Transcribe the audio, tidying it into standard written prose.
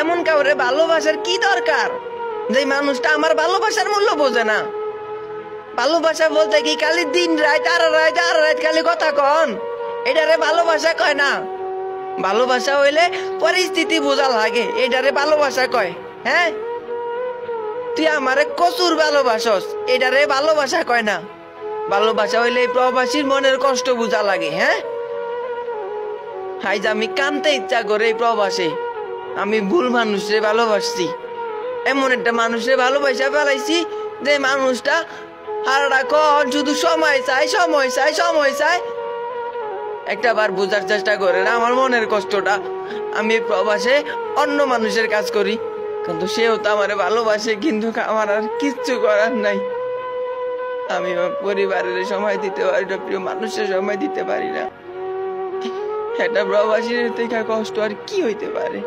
এমন কাউরে ভালোবাসার কি দরকার যে মানুষটা আমার ভালোবাসার মূল্য বোঝে না? ভালোবাসা বলতে কি খালি দিন রাত আর রাত খালি কথা কন? এটারে ভালোবাসা কয় না। ভালোবাসা হইলে পরিস্থিতি বোঝা লাগে, এটারে ভালোবাসা কয়। হ্যাঁ, তুই আমারে কসুর ভালোবাসস, এটারে ভালোবাসা কয় না। ভালোবাসা হইলে প্রবাসীর মনের কষ্ট বোঝা লাগে। হ্যাঁ, আজ আমি কানতে ইচ্ছা করে এই প্রবাসে আমি ভুল মানুষে ভালোবাসছি। এমন একটা মানুষে ভালোবাসা ফেলাইছি যে মানুষটা সারাক্ষণ শুধু সময় চায়। একটা বার বোঝার চেষ্টা করে না আমার মনের কষ্টটা। আমি প্রবাসে অন্য মানুষের কাজ করি, কিন্তু সেও তো আমার ভালোবাসে, কিন্তু আমার আর কিচ্ছু করার নাই। আমি আমার পরিবারের সময় দিতে পারি না, প্রিয় মানুষের সময় দিতে পারি না। এটা প্রবাসীর থেকে কষ্ট আর কি হইতে পারে?